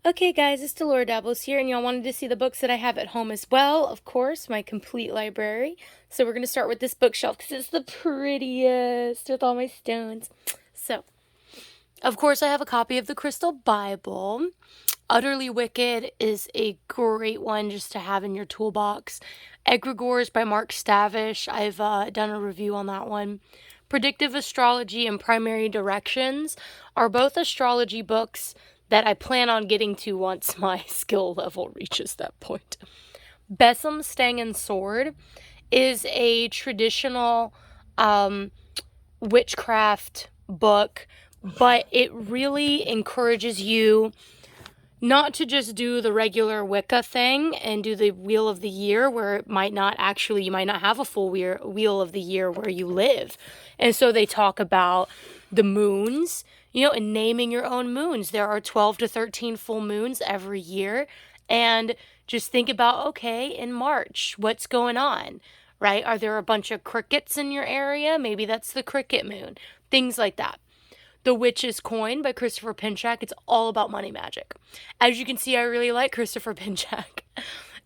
Okay guys, it's Delora Dablos here, and y'all wanted to see the books that I have at home as well, of course, my complete library. So we're going to start with this bookshelf because it's the prettiest with all my stones. So, of course, I have a copy of the Crystal Bible. Utterly Wicked is a great one just to have in your toolbox. Egregores by Mark Stavish, I've done a review on that one. Predictive Astrology and Primary Directions are both astrology books that I plan on getting to once my skill level reaches that point. Besom, Stang, and Sword is a traditional witchcraft book, but it really encourages you not to just do the regular Wicca thing and do the Wheel of the Year, where you might not have a full Wheel of the Year where you live. And so they talk about the moons, and naming your own moons. There are 12 to 13 full moons every year. And just think about, okay, in March, what's going on, right? Are there a bunch of crickets in your area? Maybe that's the cricket moon. Things like that. The Witch's Coin by Christopher Pinchak. It's all about money magic. As you can see, I really like Christopher Pinchak.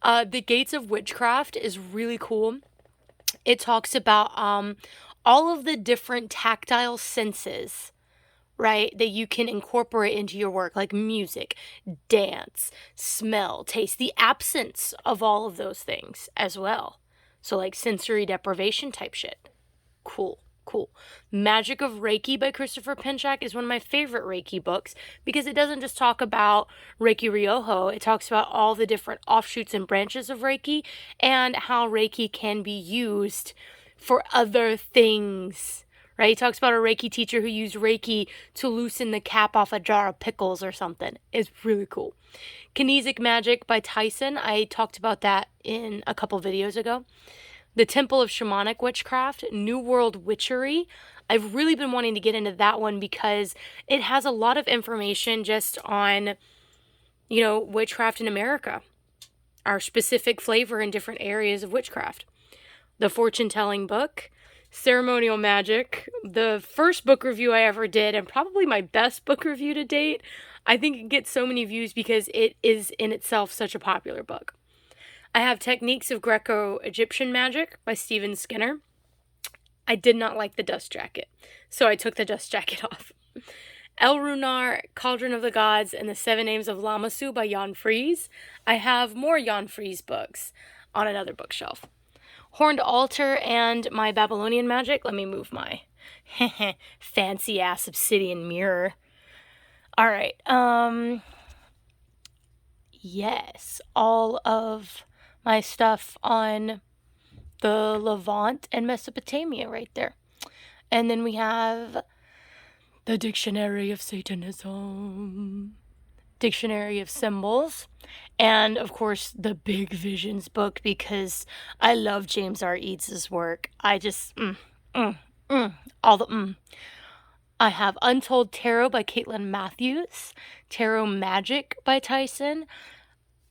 The Gates of Witchcraft is really cool. It talks about all of the different tactile senses, right, that you can incorporate into your work, like music, dance, smell, taste, the absence of all of those things as well. So like sensory deprivation type shit. Cool. Magic of Reiki by Christopher Pinchak is one of my favorite Reiki books because it doesn't just talk about Reiki Ryoho, it talks about all the different offshoots and branches of Reiki and how Reiki can be used for other things, right? He talks about a Reiki teacher who used Reiki to loosen the cap off a jar of pickles or something. It's really cool. Kinesic Magic by Tyson, I talked about that in a couple videos ago. The Temple of Shamanic Witchcraft, New World Witchery. I've really been wanting to get into that one because it has a lot of information just on, witchcraft in America, our specific flavor in different areas of witchcraft. The Fortune Telling Book, Ceremonial Magic, the first book review I ever did, and probably my best book review to date. I think it gets so many views because it is in itself such a popular book. I have Techniques of Greco-Egyptian Magic by Stephen Skinner. I did not like the dust jacket, so I took the dust jacket off. El Runar, Cauldron of the Gods, and the Seven Names of Lamassu by Jan Fries. I have more Jan Fries books on another bookshelf. Horned Altar and my Babylonian Magic. Let me move my fancy-ass obsidian mirror. All right. Yes, all of my stuff on the Levant and Mesopotamia right there. And then we have the Dictionary of Satanism, Dictionary of Symbols, and of course the Big Visions book because I love James R. Eads' work. I just, all the I have Untold Tarot by Caitlin Matthews, Tarot Magic by Tyson,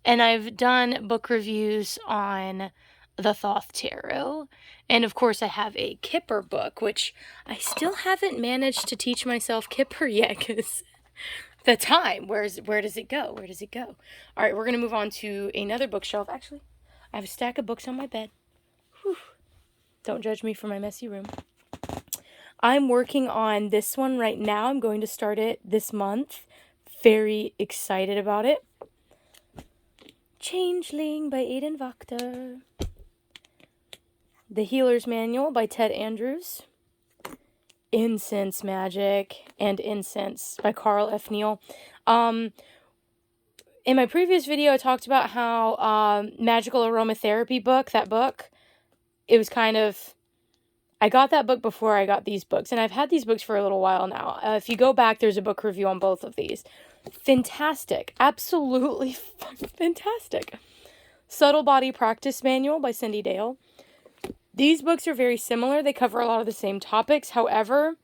and I've done book reviews on the Thoth Tarot. And of course I have a Kipper book, which I still haven't managed to teach myself Kipper yet because the time, where does it go? All right, we're going to move on to another bookshelf. Actually, I have a stack of books on my bed. Whew. Don't judge me for my messy room. I'm working on this one right now. I'm going to start it this month. Very excited about it. Changeling by Aidan Wachter. The Healer's Manual by Ted Andrews. Incense Magic and Incense by Carl F. Neal. In my previous video, I talked about how Magical Aromatherapy book, it was kind of... I got that book before I got these books, and I've had these books for a little while now. If you go back, there's a book review on both of these. Fantastic. Absolutely fucking fantastic. Subtle Body Practice Manual by Cindy Dale. These books are very similar. They cover a lot of the same topics. However,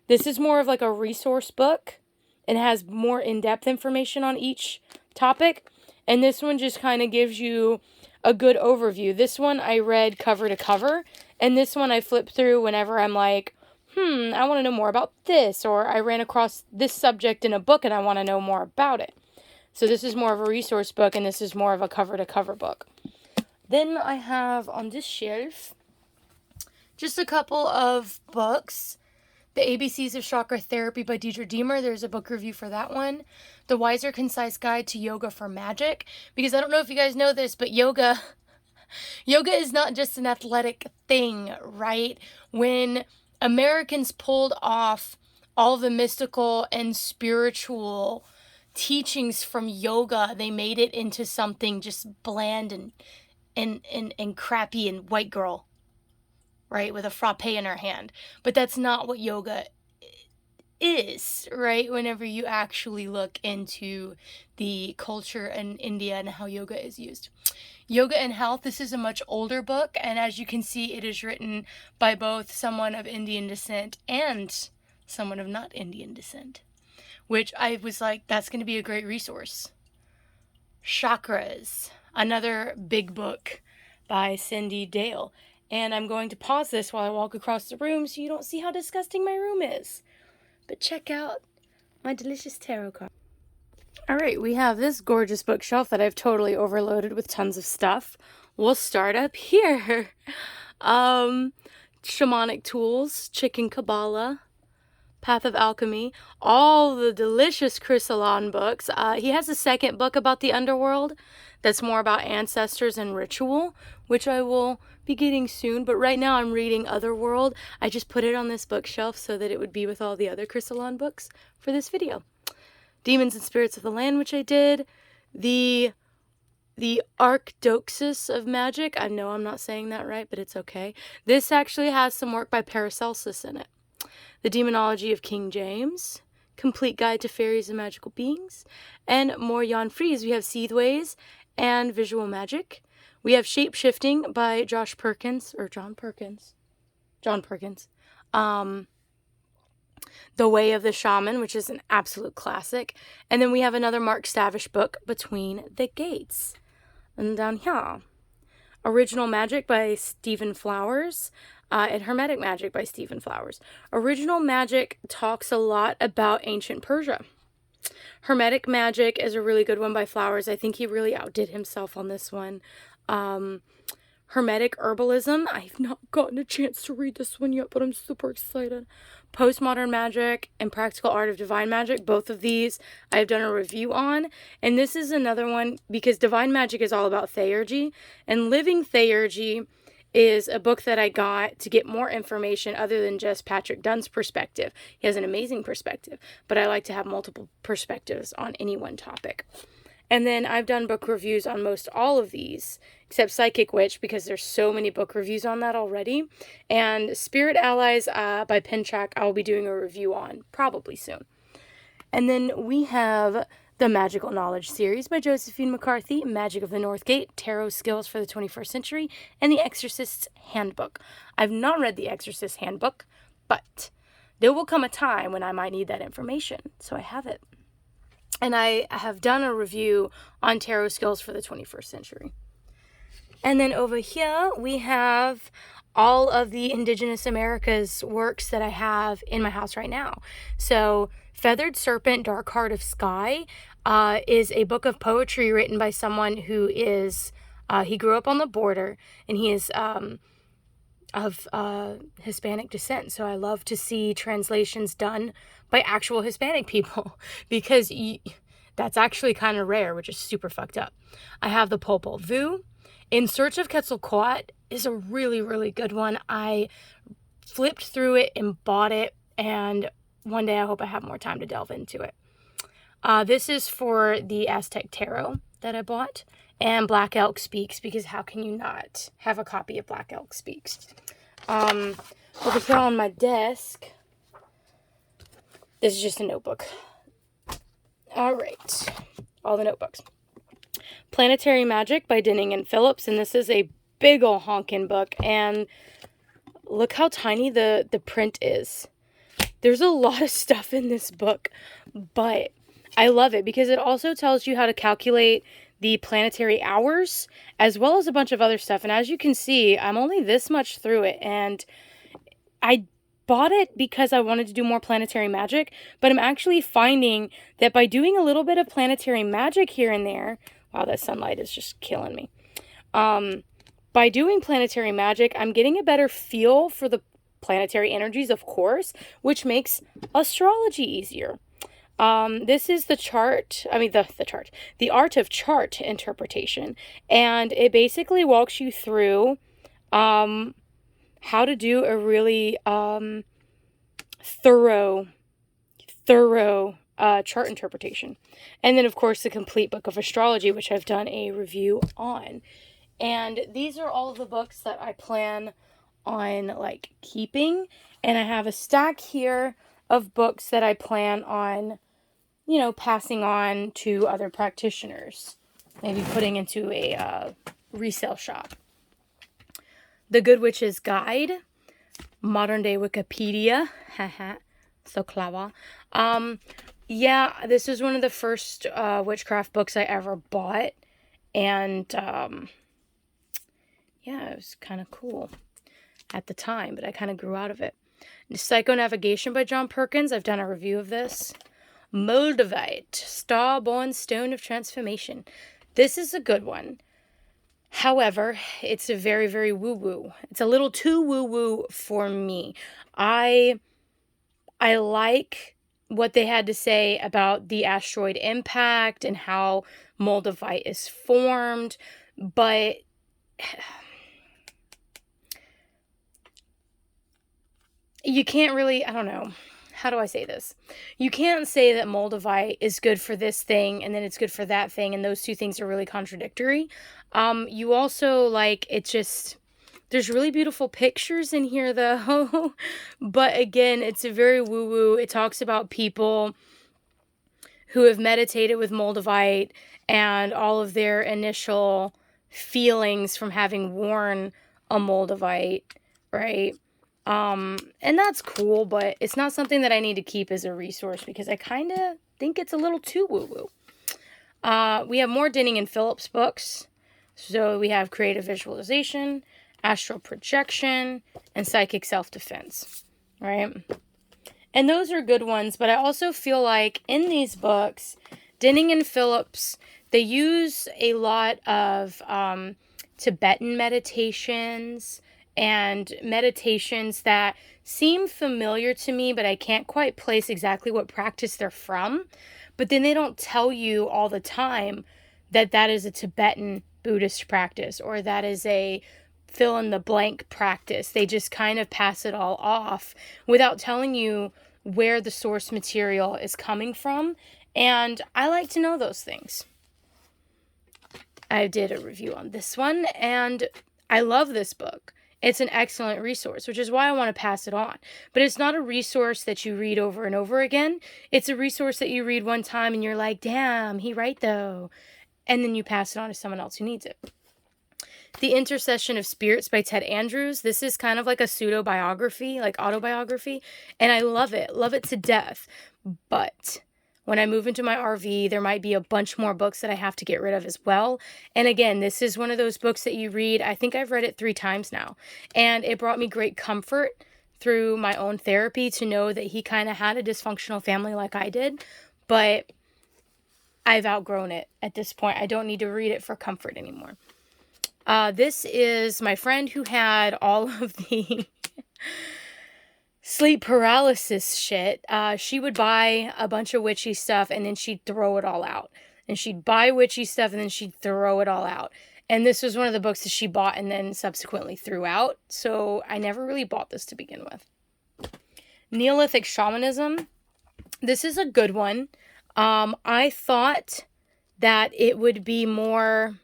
this is more of like a resource book and has more in-depth information on each topic. And this one just kind of gives you a good overview. This one I read cover to cover, and this one I flip through whenever I'm like, I want to know more about this, or I ran across this subject in a book and I want to know more about it. So this is more of a resource book, and this is more of a cover-to-cover book. Then I have on this shelf just a couple of books. The ABCs of Chakra Therapy by Deidre Deemer. There's a book review for that one. The Wiser Concise Guide to Yoga for Magic. Because I don't know if you guys know this, but yoga is not just an athletic thing, right? When Americans pulled off all the mystical and spiritual teachings from yoga, they made it into something just bland and crappy and white girl, right, with a frappe in her hand. But that's not what yoga is, right? Whenever you actually look into the culture in India and how yoga is used. Yoga and Health. This is a much older book, and as you can see, it is written by both someone of Indian descent and someone of not Indian descent, which I was like, that's going to be a great resource. Chakras, another big book by Cindy Dale. And I'm going to pause this while I walk across the room so you don't see how disgusting my room is. But check out my delicious tarot card. Alright, we have this gorgeous bookshelf that I've totally overloaded with tons of stuff. We'll start up here. Shamanic Tools, Chicken Kabbalah, Path of Alchemy, all the delicious Chris Alon books. He has a second book about the underworld that's more about ancestors and ritual, which I will be getting soon. But right now I'm reading Otherworld. I just put it on this bookshelf so that it would be with all the other Chris Alon books for this video. Demons and Spirits of the Land, which I did. The Archdoxus of Magic. I know I'm not saying that right, but it's okay. This actually has some work by Paracelsus in it. The Demonology of King James, Complete Guide to Fairies and Magical Beings, and more Jan Fries. We have Seedways and Visual Magic. We have Shape-Shifting by John Perkins. The Way of the Shaman, which is an absolute classic. And then we have another Mark Stavish book, Between the Gates. And down here, Original Magic by Stephen Flowers. And Hermetic Magic by Stephen Flowers. Original Magic talks a lot about ancient Persia. Hermetic Magic is a really good one by Flowers. I think he really outdid himself on this one. Hermetic Herbalism. I've not gotten a chance to read this one yet, but I'm super excited. Postmodern Magic and Practical Art of Divine Magic. Both of these I've done a review on. And this is another one because Divine Magic is all about theurgy. And Living Theurgy is a book that I got to get more information other than just Patrick Dunn's perspective. He has an amazing perspective, but I like to have multiple perspectives on any one topic. And then I've done book reviews on most all of these, except Psychic Witch, because there's so many book reviews on that already. And Spirit Allies by Pinchak, I will be doing a review on probably soon. And then we have the Magical Knowledge series by Josephine McCarthy, Magic of the North Gate, Tarot Skills for the 21st Century, and The Exorcist's Handbook. I've not read The Exorcist's Handbook, but there will come a time when I might need that information, so I have it. And I have done a review on Tarot Skills for the 21st Century. And then over here, we have all of the Indigenous Americas works that I have in my house right now. So Feathered Serpent, Dark Heart of Sky is a book of poetry written by someone who is, he grew up on the border, and he is of Hispanic descent. So I love to see translations done by actual Hispanic people because that's actually kind of rare, which is super fucked up. I have the Popol Vuh. In Search of Quetzalcoatl is a really, really good one. I flipped through it and bought it, and one day I hope I have more time to delve into it. This is for the Aztec Tarot that I bought, and Black Elk Speaks, because how can you not have a copy of Black Elk Speaks? Over here on my desk, this is just a notebook. All right, all the notebooks. Planetary Magic by Denning and Phillips, and this is a big ol' honkin' book, and look how tiny the print is. There's a lot of stuff in this book, but I love it because it also tells you how to calculate the planetary hours as well as a bunch of other stuff. And as you can see, I'm only this much through it, and I bought it because I wanted to do more planetary magic, but I'm actually finding that by doing a little bit of planetary magic here and there, wow, that sunlight is just killing me. By doing planetary magic, I'm getting a better feel for the planetary energies, of course, which makes astrology easier. This is the chart, the art of chart interpretation, and it basically walks you through how to do a really thorough chart interpretation. And then, of course, the complete book of astrology, which I've done a review on. And these are all of the books that I plan on, like, keeping. And I have a stack here of books that I plan on, you know, passing on to other practitioners. Maybe putting into a resale shop. The Good Witch's Guide, Modern Day Wikipedia, haha, so clever. Yeah, this is one of the first witchcraft books I ever bought, and yeah, it was kind of cool at the time, but I kind of grew out of it. Psychonavigation by John Perkins, I've done a review of this. Moldavite, Starborn Stone of Transformation. This is a good one. However, it's a very, very woo-woo. It's a little too woo-woo for me. I like what they had to say about the asteroid impact and how Moldavite is formed, but you can't really, I don't know. How do I say this? You can't say that Moldavite is good for this thing and then it's good for that thing, and those two things are really contradictory. You also, like, it's just, there's really beautiful pictures in here, though. But again, it's a very woo-woo. It talks about people who have meditated with Moldavite and all of their initial feelings from having worn a Moldavite, right? And that's cool, but it's not something that I need to keep as a resource because I kind of think it's a little too woo-woo. We have more Dinning and Phillips books. So we have Creative Visualization, Astral Projection, and Psychic Self-Defense, right? And those are good ones, but I also feel like in these books, Dinning and Phillips, they use a lot of Tibetan meditations and meditations that seem familiar to me, but I can't quite place exactly what practice they're from. But then they don't tell you all the time that that is a Tibetan Buddhist practice or that is a fill in the blank practice. They just kind of pass it all off without telling you where the source material is coming from. And I like to know those things. I did a review on this one and I love this book. It's an excellent resource, which is why I want to pass it on. But it's not a resource that you read over and over again. It's a resource that you read one time and you're like, damn, he right though. And then you pass it on to someone else who needs it. The Intercession of Spirits by Ted Andrews. This is kind of like a pseudo-biography, like autobiography. And I love it to death. But when I move into my RV, there might be a bunch more books that I have to get rid of as well. And again, this is one of those books that you read. I think I've read it 3 times now. And it brought me great comfort through my own therapy to know that he kind of had a dysfunctional family like I did. But I've outgrown it at this point. I don't need to read it for comfort anymore. This is my friend who had all of the sleep paralysis shit. She would buy a bunch of witchy stuff and then she'd throw it all out. And she'd buy witchy stuff and then she'd throw it all out. And this was one of the books that she bought and then subsequently threw out. So I never really bought this to begin with. Neolithic Shamanism. This is a good one. I thought that it would be more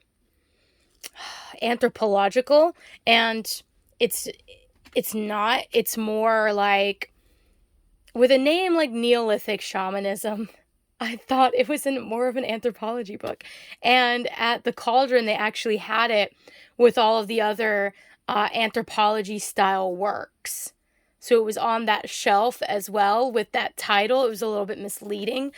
anthropological, and it's not. It's more like, with a name like Neolithic Shamanism, I thought it was more of an anthropology book. And at the Cauldron, they actually had it with all of the other anthropology style works. So it was on that shelf as well with that title. It was a little bit misleading.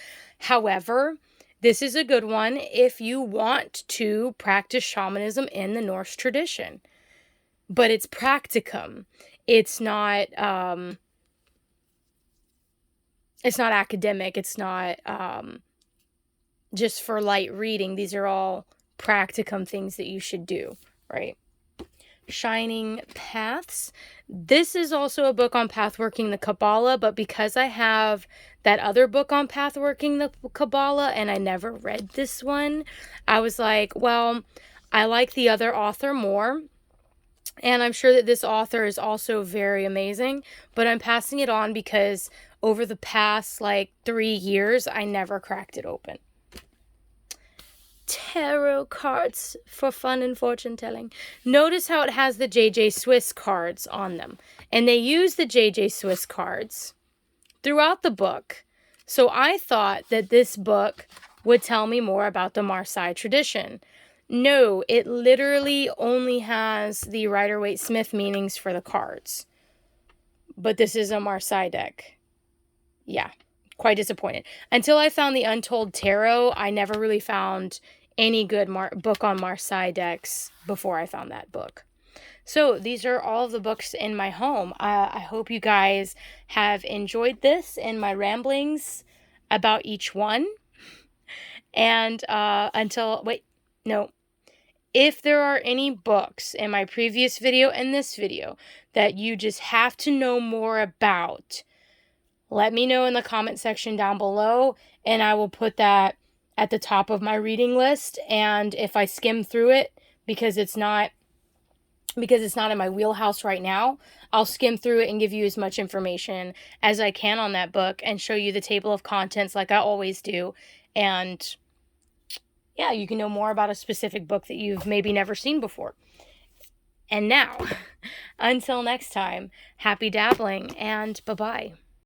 However, this is a good one if you want to practice shamanism in the Norse tradition. But it's practicum. It's not it's not academic. It's not just for light reading. These are all practicum things that you should do, right? Shining Paths. This is also a book on pathworking the Kabbalah, but because I have that other book on pathworking the Kabbalah and I never read this one, I was like, well, I like the other author more. And I'm sure that this author is also very amazing, but I'm passing it on because over the past 3 years, I never cracked it open. Tarot cards for fun and fortune telling. Notice how it has the JJ Swiss cards on them. And they use the JJ Swiss cards throughout the book. So I thought that this book would tell me more about the Marseille tradition. No, it literally only has the Rider-Waite-Smith meanings for the cards. But this is a Marseille deck. Yeah, quite disappointed. Until I found the Untold Tarot, I never really found any good book on Marseille decks before I found that book. So these are all of the books in my home. I hope you guys have enjoyed this and my ramblings about each one. And if there are any books in my previous video and this video that you just have to know more about, let me know in the comment section down below, and I will put that at the top of my reading list. And if I skim through it, because it's not in my wheelhouse right now, I'll skim through it and give you as much information as I can on that book and show you the table of contents like I always do. And yeah, you can know more about a specific book that you've maybe never seen before. And now, until next time, happy dabbling and bye-bye.